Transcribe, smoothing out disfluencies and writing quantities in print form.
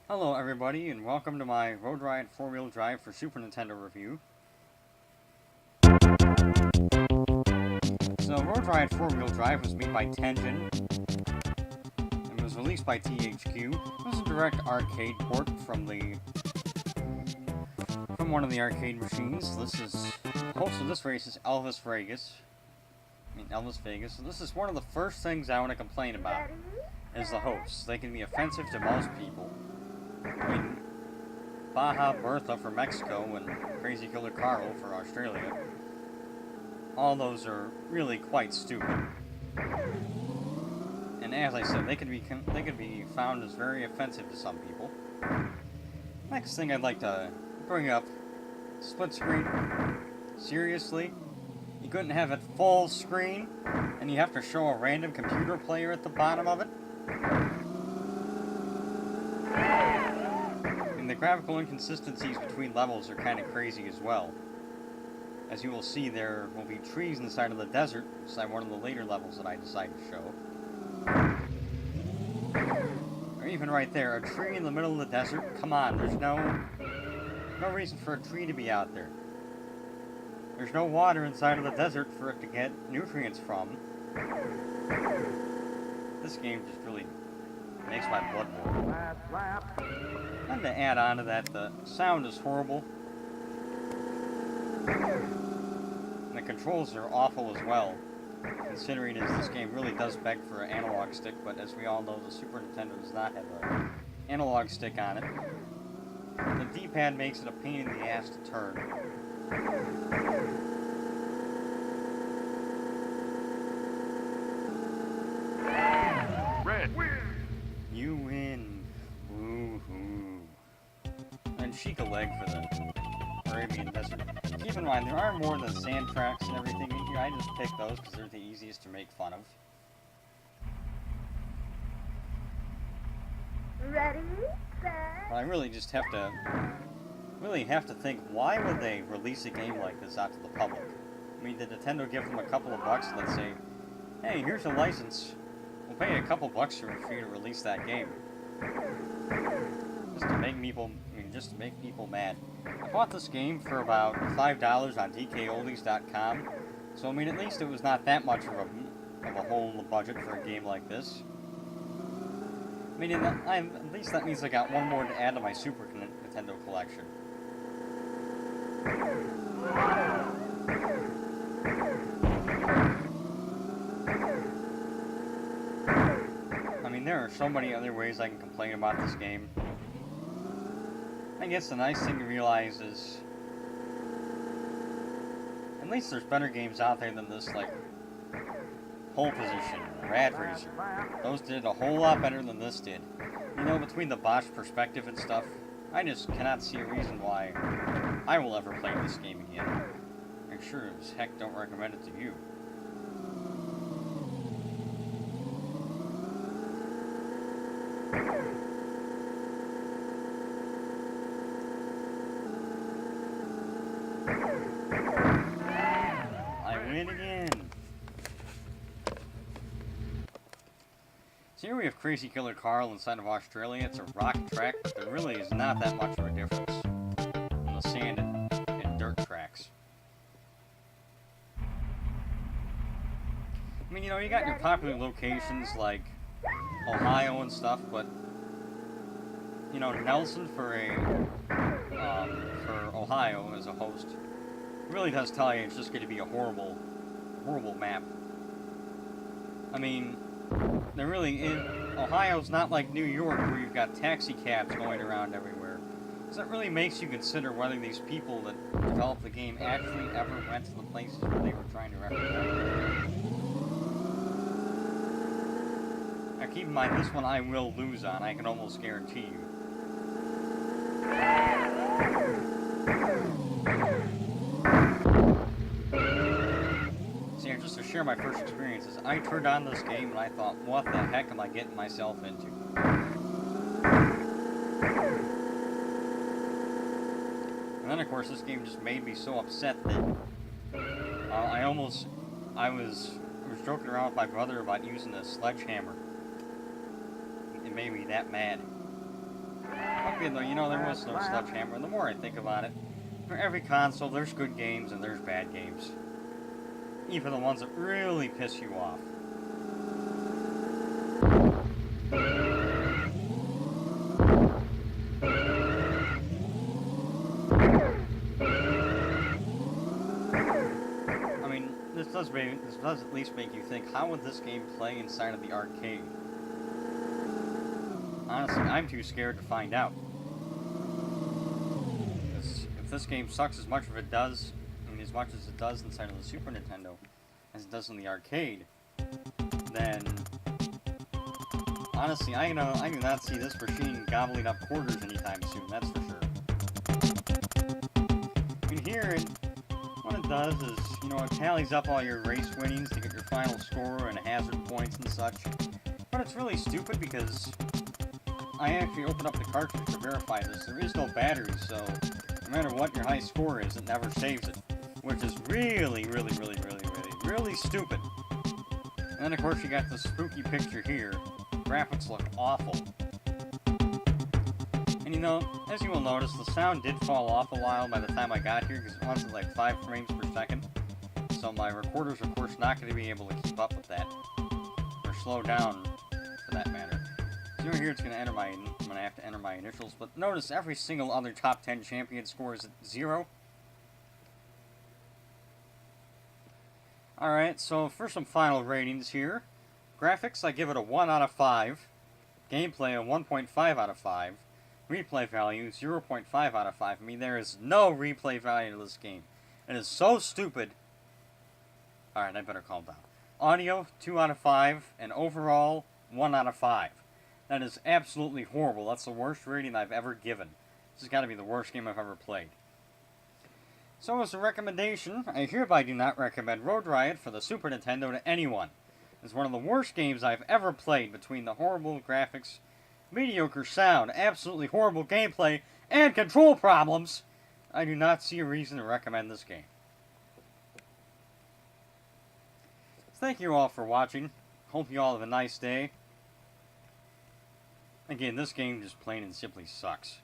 Hello everybody, and welcome to my Riot 4-wheel drive for Super Nintendo review. So Riot 4-wheel drive was made by Tengen, and was released by THQ. It was a direct arcade port from one of the arcade machines. Host of this race is Elvis Vegas. So this is one of the first things I want to complain about, is the hosts. They can be offensive to most people. I mean, Baja Bertha for Mexico and Crazy Killer Carl for Australia. All those are really quite stupid. And as I said, they could be found as very offensive to some people. Next thing I'd like to bring up, split screen. Seriously? You couldn't have it full screen, and you have to show a random computer player at the bottom of it? And the graphical inconsistencies between levels are kind of crazy as well. As you will see, there will be trees inside of the desert, inside one of the later levels that I decided to show. Or even right there, a tree in the middle of the desert? Come on, there's no reason for a tree to be out there. There's no water inside of the desert for it to get nutrients from. This game just really makes my blood boil. And to add on to that, the sound is horrible. And the controls are awful as well, considering as this game really does beg for an analog stick, but as we all know, the Super Nintendo does not have an analog stick on it. The D-pad makes it a pain in the ass to turn. Red win! You win. Woohoo. And Sheikah leg for the Arabian Desert. Keep in mind, there are more than sand tracks and everything in here. I just picked those because they're the easiest to make fun of. Ready, set. But I really just have to think, why would they release a game like this out to the public? I mean, did Nintendo give them a couple of bucks and let's say, hey, here's a license. We'll pay you a couple bucks for you to release that game. Just to make people mad. I bought this game for about $5 on DKOldies.com, so I mean, at least it was not that much of a hole in the budget for a game like this. I mean, at least that means I got one more to add to my Super Nintendo collection. I mean, there are so many other ways I can complain about this game. I guess the nice thing to realize is, at least there's better games out there than this, like Pole Position, Rad Racer. Those did a whole lot better than this did. You know, between the Bosch perspective and stuff, I just cannot see a reason why I will ever play this game again. I sure as heck don't recommend it to you. I win again! So here we have Crazy Killer Carl inside of Australia. It's a rock track, but there really is not that much of a difference on the sand and dirt tracks. I mean, you know, you got your popular locations like Ohio and stuff, but you know, Nelson for Ohio as a host really does tell you it's just going to be a horrible map. I mean, there really is. Ohio's not like New York where you've got taxi cabs going around everywhere. So that really makes you consider whether these people that developed the game actually ever went to the places where they were trying to represent. Now keep in mind, this one I will lose on, I can almost guarantee you. See, just to share my first experiences, I turned on this game and I thought, what the heck am I getting myself into? And then of course this game just made me so upset that I was joking around with my brother about using a sledgehammer. It made me that mad. Okay, though, you know, there was no Sledgehammer. The more I think about it, for every console, there's good games and there's bad games. Even the ones that really piss you off. I mean, this does at least make you think, how would this game play inside of the arcade? Honestly, I'm too scared to find out. Because if this game sucks as much as it does, as much as it does inside of the Super Nintendo, as it does in the arcade, then honestly, I do not see this machine gobbling up quarters anytime soon. That's for sure. I mean, here, what it does is, you know, it tallies up all your race winnings to get your final score and hazard points and such. But it's really stupid because I actually opened up the cartridge to verify this. There is no battery, so no matter what your high score is, it never saves it. Which is really, really, really, really, really, really stupid. And then, of course, you got the spooky picture here. Graphics look awful. And you know, as you will notice, the sound did fall off a while by the time I got here, because it runs at like 5 frames per second. So my recorder's, of course, not going to be able to keep up with that. Or slow down, for that matter. So here it's going to enter I'm going to have to enter my initials. But notice every single other top 10 champion score is at 0. Alright, so for some final ratings here. Graphics, I give it a 1 out of 5. Gameplay, a 1.5 out of 5. Replay value, 0.5 out of 5. I mean, there is no replay value to this game. It is so stupid. Alright, I better calm down. Audio, 2 out of 5. And overall, 1 out of 5. That is absolutely horrible. That's the worst rating I've ever given. This has got to be the worst game I've ever played. So as a recommendation, I hereby do not recommend Road Riot for the Super Nintendo to anyone. It's one of the worst games I've ever played between the horrible graphics, mediocre sound, absolutely horrible gameplay, and control problems. I do not see a reason to recommend this game. Thank you all for watching. Hope you all have a nice day. Again, this game just plain and simply sucks.